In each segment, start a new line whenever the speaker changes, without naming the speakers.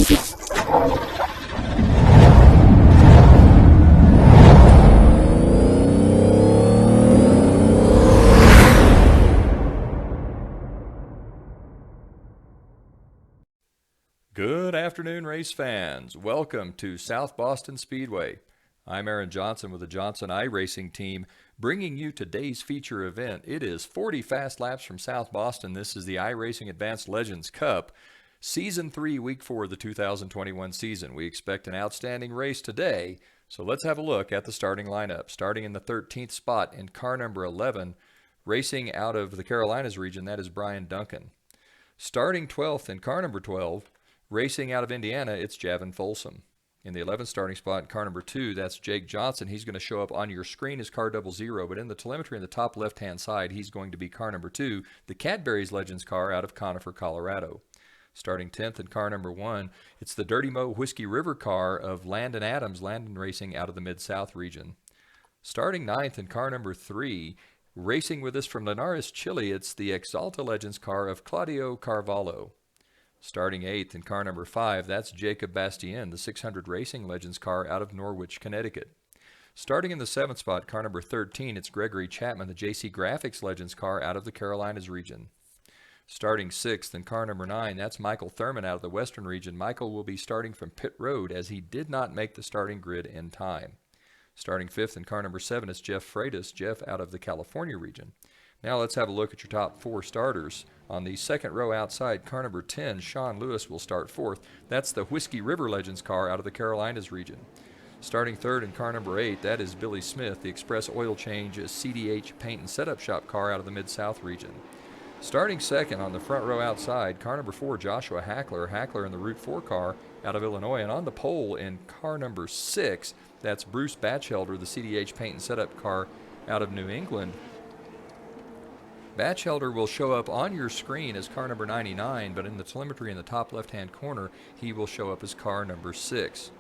Good afternoon, race fans. Welcome to South Boston Speedway. I'm Aaron Johnson with the Johnson iRacing team, bringing you today's feature event. It is 40 fast laps from South Boston. This is the iRacing Advanced Legends Cup, Season 3, Week 4 of the 2021 season. We expect an outstanding race today, so let's have a look at the starting lineup. Starting in the 13th spot in car number 11, racing out of the Carolinas region, that is Brian Duncan. Starting 12th in car number 12, racing out of Indiana, it's Javin Folsom. In the 11th starting spot, in car number 2, that's Jake Johnson. He's going to show up on your screen as car 00, but in the telemetry in the top left-hand side, he's going to be car number 2, the Cadbury's Legends car out of Conifer, Colorado. Starting 10th in car number 1, it's the Dirty Mo Whiskey River car of Landon Adams, Landon Racing out of the Mid-South region. Starting 9th in car number 3, racing with us from Linares, Chile, it's the Exalta Legends car of Claudio Carvalho. Starting 8th in car number 5, that's Jacob Bastien, the 600 Racing Legends car out of Norwich, Connecticut. Starting in the 7th spot, car number 13, it's Gregory Chapman, the JC Graphics Legends car out of the Carolinas region. Starting 6th in car number 9, that's Michael Thurman out of the Western region. Michael will be starting from pit road as he did not make the starting grid in time. Starting 5th in car number 7 is Jeff Freitas, Jeff out of the California region. Now let's have a look at your top 4 starters. On the second row outside, car number 10, Sean Lewis will start 4th. That's the Whiskey River Legends car out of the Carolinas region. Starting 3rd in car number 8, that is Billy Smith, the Express Oil Change CDH Paint and Setup Shop car out of the Mid-South region. Starting 2nd on the front row outside, car number 4, Joshua Hackler in the Route 4 car out of Illinois. And on the pole in car number 6, that's Bruce Batchelder, the CDH Paint and Setup car out of New England. Batchelder will show up on your screen as car number 99, but in the telemetry in the top left-hand corner, he will show up as car number 6.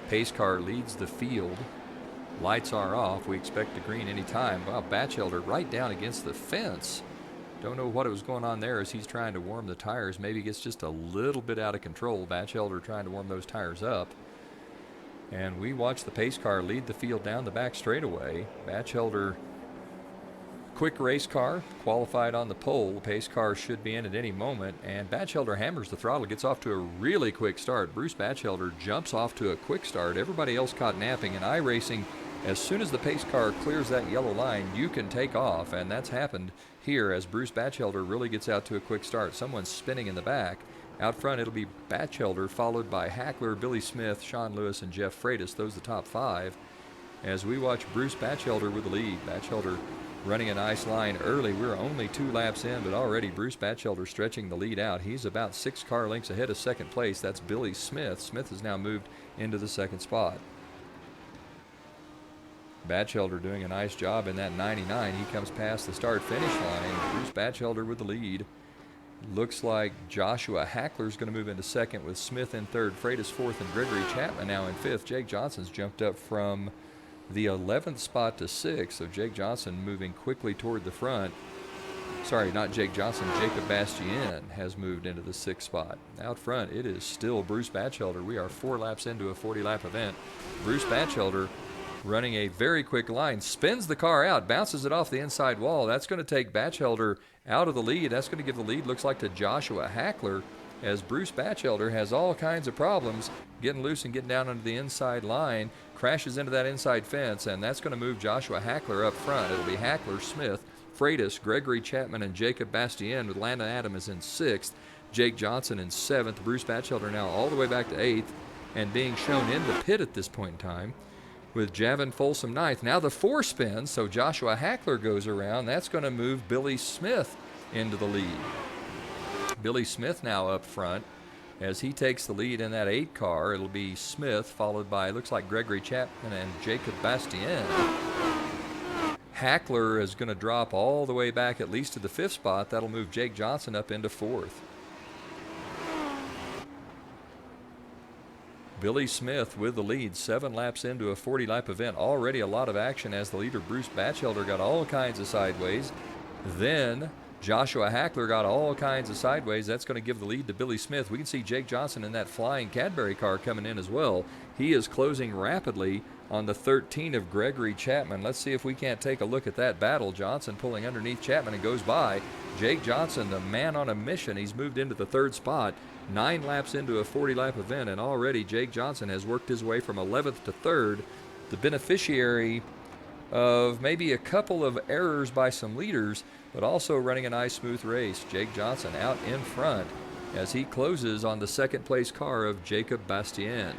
Pace car leads the field. Lights are off. We expect the green any time. Wow, Batchelder right down against the fence. Don't know what was going on there as he's trying to warm the tires. Maybe gets just a little bit out of control. Batchelder trying to warm those tires up. And we watch the pace car lead the field down the back straightaway. Batchelder, quick race car, qualified on the pole. The pace car should be in at any moment, and Batchelder hammers the throttle, gets off to a really quick start. Bruce Batchelder jumps off to a quick start. Everybody else caught napping, and iRacing, as soon as the pace car clears that yellow line, you can take off, and that's happened here as Bruce Batchelder really gets out to a quick start. Someone's spinning in the back. Out front, it'll be Batchelder, followed by Hackler, Billy Smith, Sean Lewis, and Jeff Freitas. Those are the top 5. As we watch Bruce Batchelder with the lead. Batchelder running a nice line early. We're only 2 laps in, but already Bruce Batchelder stretching the lead out. He's about 6 car lengths ahead of second place. That's Billy Smith. Smith has now moved into the second spot. Batchelder doing a nice job in that 99. He comes past the start-finish line. Bruce Batchelder with the lead. Looks like Joshua Hackler's going to move into second with Smith in third, Freitas fourth, and Gregory Chapman now in fifth. Jake Johnson's jumped up from the 11th spot to 6th, so Jake Johnson moving quickly toward the front. Sorry, not Jake Johnson, Jacob Bastien has moved into the 6th spot. Out front, it is still Bruce Batchelder. We are 4 laps into a 40-lap event. Bruce Batchelder running a very quick line, spins the car out, bounces it off the inside wall. That's going to take Batchelder out of the lead. That's going to give the lead, looks like, to Joshua Hackler, as Bruce Batchelder has all kinds of problems getting loose and getting down under the inside line, crashes into that inside fence, and that's going to move Joshua Hackler up front. It'll be Hackler, Smith, Freitas, Gregory Chapman, and Jacob Bastien, with Landon Adams in 6th, Jake Johnson in 7th, Bruce Batchelder now all the way back to 8th, and being shown in the pit at this point in time, with Javin Folsom 9th. Now the 4 spins, so Joshua Hackler goes around. That's going to move Billy Smith into the lead. Billy Smith now up front as he takes the lead in that 8 car. It'll be Smith, followed by, looks like, Gregory Chapman and Jacob Bastien. Hackler is going to drop all the way back at least to the 5th spot. That'll move Jake Johnson up into 4th. Billy Smith with the lead, 7 laps into a 40-lap event. Already a lot of action as the leader, Bruce Batchelder, got all kinds of sideways. Then Joshua Hackler got all kinds of sideways. That's going to give the lead to Billy Smith. We can see Jake Johnson in that flying Cadbury car coming in as well. He is closing rapidly on the 13 of Gregory Chapman. Let's see if we can't take a look at that battle. Johnson pulling underneath Chapman and goes by. Jake Johnson, the man on a mission. He's moved into the third spot. 9 laps into a 40-lap event, and already Jake Johnson has worked his way from 11th to 3rd. The beneficiary of maybe a couple of errors by some leaders, but also running a nice smooth race. Jake Johnson out in front as he closes on the second place car of Jacob Bastien.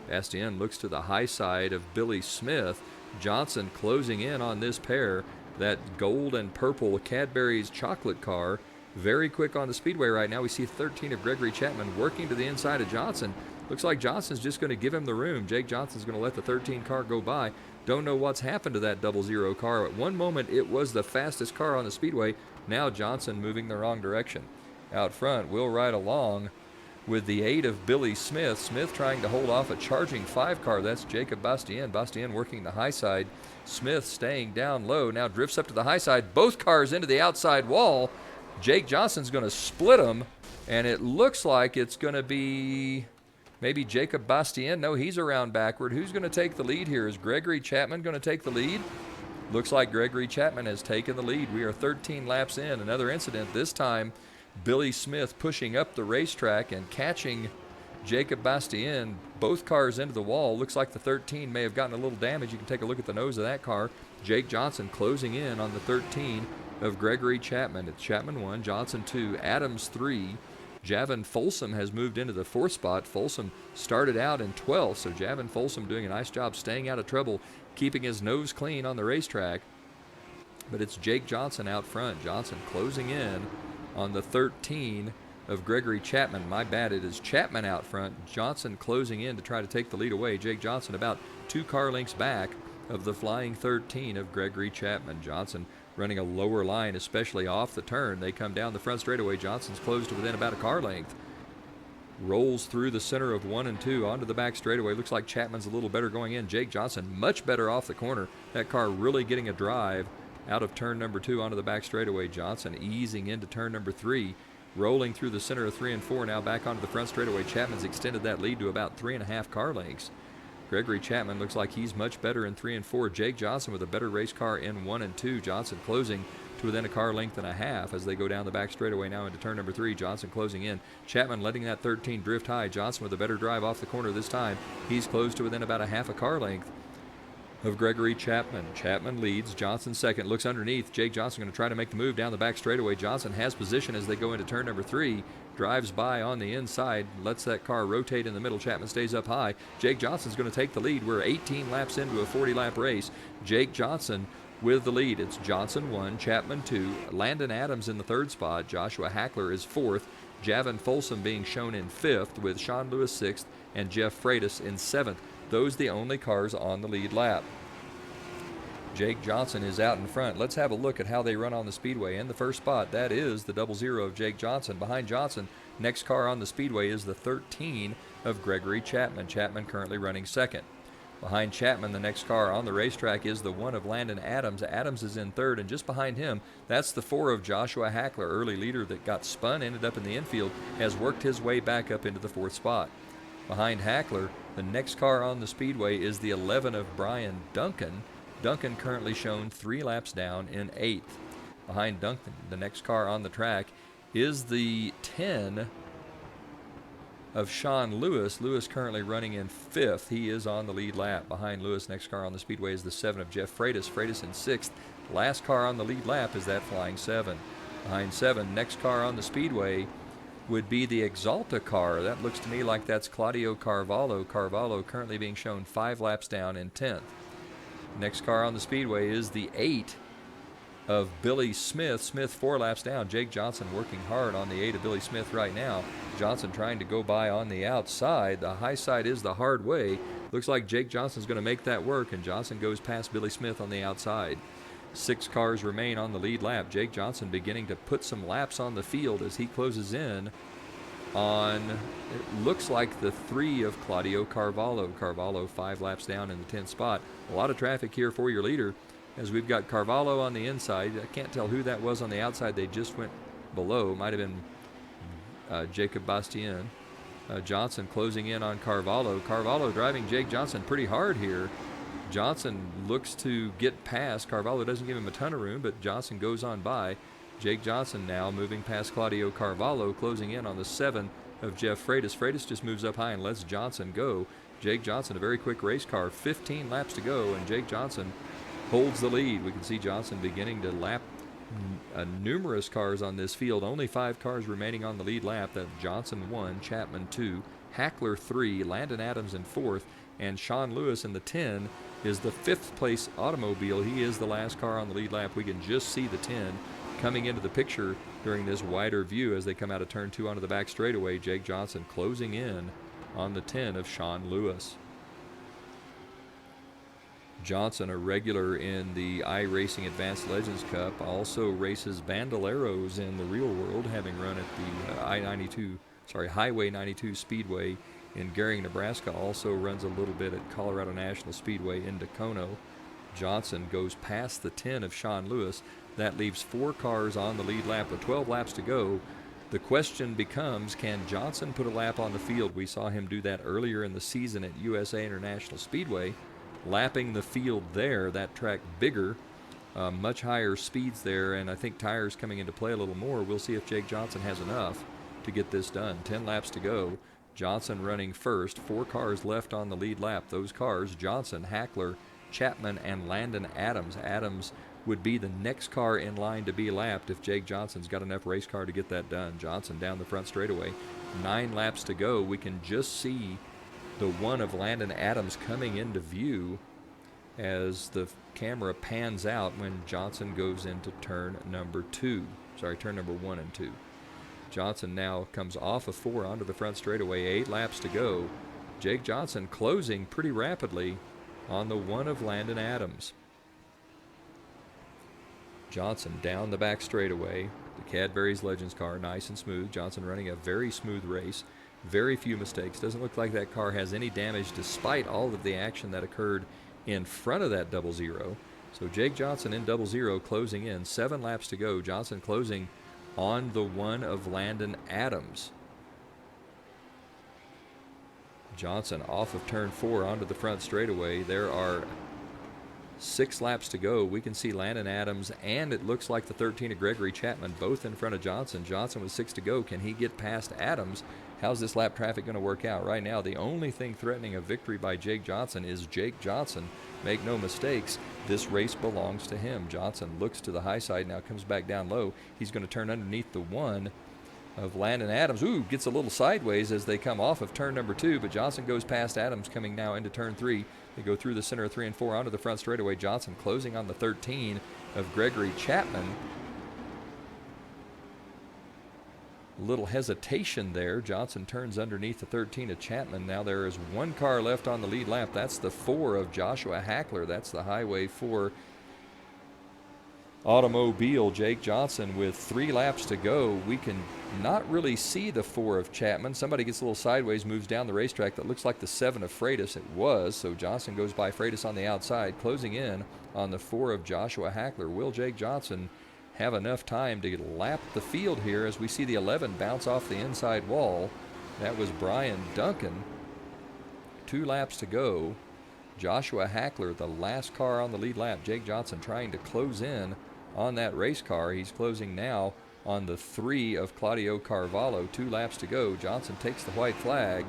Bastien looks to the high side of Billy Smith. Johnson closing in on this pair. That gold and purple Cadbury's chocolate car, very quick on the speedway right now. We see 13 of Gregory Chapman working to the inside of Johnson. Looks like Johnson's just going to give him the room. Jake Johnson's going to let the 13 car go by. Don't know what's happened to that 00 car. At one moment, it was the fastest car on the speedway. Now Johnson moving the wrong direction. Out front, we'll ride along with the 8 of Billy Smith. Smith trying to hold off a charging 5 car. That's Jacob Bastien. Bastien working the high side. Smith staying down low. Now drifts up to the high side. Both cars into the outside wall. Jake Johnson's going to split them, and it looks like it's going to be maybe Jacob Bastien. No, he's around backward. Who's going to take the lead here? Is Gregory Chapman going to take the lead? Looks like Gregory Chapman has taken the lead. We are 13 laps in. Another incident. This time, Billy Smith pushing up the racetrack and catching Jacob Bastien. Both cars into the wall. Looks like the 13 may have gotten a little damage. You can take a look at the nose of that car. Jake Johnson closing in on the 13 of Gregory Chapman. It's Chapman 1, Johnson 2, Adams 3. Javin Folsom has moved into the 4th spot. Folsom started out in 12th, so Javin Folsom doing a nice job staying out of trouble, keeping his nose clean on the racetrack. But it's Jake Johnson out front. Johnson closing in on the 13 of Gregory Chapman. My bad, it is Chapman out front. Johnson closing in to try to take the lead away. Jake Johnson about 2 car lengths back of the flying 13 of Gregory Chapman. Johnson running a lower line, especially off the turn. They come down the front straightaway. Johnson's closed to within about a car length. Rolls through the center of 1 and 2 onto the back straightaway. Looks like Chapman's a little better going in. Jake Johnson much better off the corner. That car really getting a drive out of turn number 2 onto the back straightaway. Johnson easing into turn number 3. Rolling through the center of 3 and 4, now back onto the front straightaway. Chapman's extended that lead to about 3.5 car lengths. Gregory Chapman looks like he's much better in 3 and 4. Jake Johnson with a better race car in 1 and 2. Johnson closing to within a car length and a half as they go down the back straightaway now into turn number 3. Johnson closing in. Chapman letting that 13 drift high. Johnson with a better drive off the corner this time. He's closed to within about a half a car length of Gregory Chapman. Chapman leads. Johnson second. Looks underneath. Jake Johnson going to try to make the move down the back straightaway. Johnson has position as they go into turn number 3. Drives by on the inside. Lets that car rotate in the middle. Chapman stays up high. Jake Johnson's going to take the lead. We're 18 laps into a 40-lap race. Jake Johnson with the lead. It's Johnson 1, Chapman 2, Landon Adams in the 3rd spot. Joshua Hackler is 4th. Javin Folsom being shown in 5th with Sean Lewis 6th and Jeff Freitas in 7th. Those the only cars on the lead lap. Jake Johnson is out in front. Let's have a look at how they run on the speedway. In the 1st spot, that is the 00 of Jake Johnson. Behind Johnson, next car on the speedway is the 13 of Gregory Chapman. Chapman currently running 2nd. Behind Chapman, the next car on the racetrack is the 1 of Landon Adams. Adams is in 3rd, and just behind him, that's the 4 of Joshua Hackler, early leader that got spun, ended up in the infield, has worked his way back up into the 4th spot. Behind Hackler, the next car on the speedway is the 11 of Brian Duncan. Duncan currently shown 3 laps down in 8th. Behind Duncan, the next car on the track is the 10 of Sean Lewis. Lewis currently running in 5th. He is on the lead lap. Behind Lewis, next car on the speedway is the 7 of Jeff Freitas. Freitas in 6th. Last car on the lead lap is that flying 7. Behind 7, next car on the speedway would be the Exalta car. That looks to me like that's Claudio Carvalho. Carvalho currently being shown 5 laps down in 10th. Next car on the speedway is the 8 of Billy Smith. Smith 4 laps down. Jake Johnson working hard on the 8 of Billy Smith right now. Johnson trying to go by on the outside. The high side is the hard way. Looks like Jake Johnson's going to make that work, and Johnson goes past Billy Smith on the outside. 6 cars remain on the lead lap. Jake Johnson beginning to put some laps on the field as he closes in on, it looks like the 3 of Claudio Carvalho. Carvalho 5 laps down in the 10th spot. A lot of traffic here for your leader. as we've got Carvalho on the inside. I can't tell who that was on the outside. They just went below. Might have been Jacob Bastien. Johnson closing in on Carvalho. Carvalho driving Jake Johnson pretty hard here. Johnson looks to get past. Carvalho doesn't give him a ton of room, but Johnson goes on by. Jake Johnson now moving past Claudio Carvalho, closing in on the 7 of Jeff Freitas. Freitas just moves up high and lets Johnson go. Jake Johnson, a very quick race car, 15 laps to go, and Jake Johnson holds the lead. We can see Johnson beginning to lap numerous cars on this field. Only 5 cars remaining on the lead lap. That Johnson 1, Chapman 2, Hackler 3, Landon Adams in 4th, and Sean Lewis in the 10 is the 5th place automobile. He is the last car on the lead lap. We can just see the 10 coming into the picture during this wider view as they come out of turn 2 onto the back straightaway. Jake Johnson closing in on the 10 of Sean Lewis. Johnson, a regular in the iRacing Advanced Legends Cup, also races Bandoleros in the real world, having run at the Highway 92 Speedway in Gering, Nebraska. Also runs a little bit at Colorado National Speedway in Dacono. Johnson goes past the 10 of Sean Lewis. That leaves 4 cars on the lead lap with 12 laps to go. The question becomes, can Johnson put a lap on the field? We saw him do that earlier in the season at USA International Speedway, lapping the field there. That track bigger, much higher speeds there, and I think tires coming into play a little more. We'll see if Jake Johnson has enough to get this done. 10 laps to go. Johnson running first. 4 cars left on the lead lap. Those cars, Johnson, Hackler, Chapman, and Landon Adams. Adams would be the next car in line to be lapped if Jake Johnson's got enough race car to get that done. Johnson down the front straightaway. 9 laps to go. We can just see the 1 of Landon Adams coming into view as the camera pans out when Johnson goes into turn number 1 and 2. Johnson now comes off of 4 onto the front straightaway. 8 laps to go. Jake Johnson closing pretty rapidly on the 1 of Landon Adams. Johnson down the back straightaway. The Cadbury's Legends car, nice and smooth. Johnson running a very smooth race. Very few mistakes. Doesn't look like that car has any damage despite all of the action that occurred in front of that 00. So Jake Johnson in 00 closing in. 7 laps to go. Johnson closing on the 1 of Landon Adams. Johnson off of turn 4 onto the front straightaway. There are 6 laps to go. We can see Landon Adams and it looks like the 13 of Gregory Chapman both in front of Johnson. Johnson with 6 to go. Can he get past Adams? How's this lap traffic going to work out? Right now, the only thing threatening a victory by Jake Johnson is Jake Johnson. Make no mistakes, this race belongs to him. Johnson looks to the high side, now comes back down low. He's going to turn underneath the 1 of Landon Adams. Ooh, gets a little sideways as they come off of turn number 2, but Johnson goes past Adams coming now into turn 3. They go through the center of 3 and 4 onto the front straightaway. Johnson closing on the 13 of Gregory Chapman. A little hesitation there. Johnson turns underneath the 13 of Chapman. Now there is 1 car left on the lead lap. That's the 4 of Joshua Hackler. That's the Highway 4 automobile. Jake Johnson with 3 laps to go. We can not really see the 4 of Chapman. Somebody gets a little sideways, moves down the racetrack. That looks like the 7 of Freitas. It was. So Johnson goes by Freitas on the outside, closing in on the 4 of Joshua Hackler. Will Jake Johnson have enough time to lap the field here as we see the 11 bounce off the inside wall? That was Brian Duncan. 2 laps to go. Joshua Hackler, the last car on the lead lap. Jake Johnson trying to close in on that race car. He's closing now on the 3 of Claudio Carvalho. 2 laps to go. Johnson takes the white flag.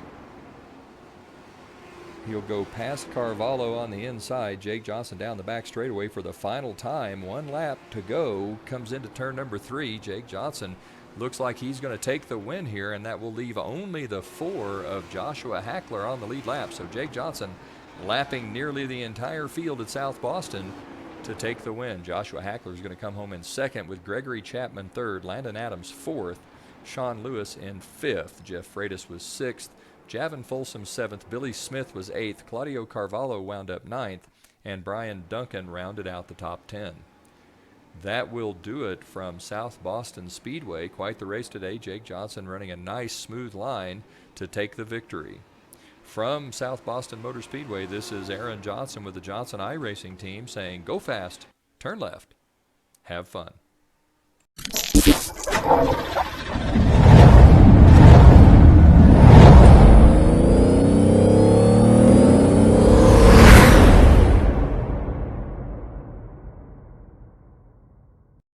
He'll go past Carvalho on the inside. Jake Johnson down the back straightaway for the final time. 1 lap to go. Comes into turn number 3. Jake Johnson looks like he's going to take the win here, and that will leave only the 4 of Joshua Hackler on the lead lap. So Jake Johnson lapping nearly the entire field at South Boston to take the win. Joshua Hackler is going to come home in 2nd with Gregory Chapman 3rd, Landon Adams 4th, Sean Lewis in 5th. Jeff Freitas was 6th. Javin Folsom 7th, Billy Smith was 8th, Claudio Carvalho wound up 9th, and Brian Duncan rounded out the top 10. That will do it from South Boston Speedway. Quite the race today. Jake Johnson running a nice smooth line to take the victory. From South Boston Motor Speedway, this is Aaron Johnson with the Johnson iRacing team saying, go fast. turn left. Have fun.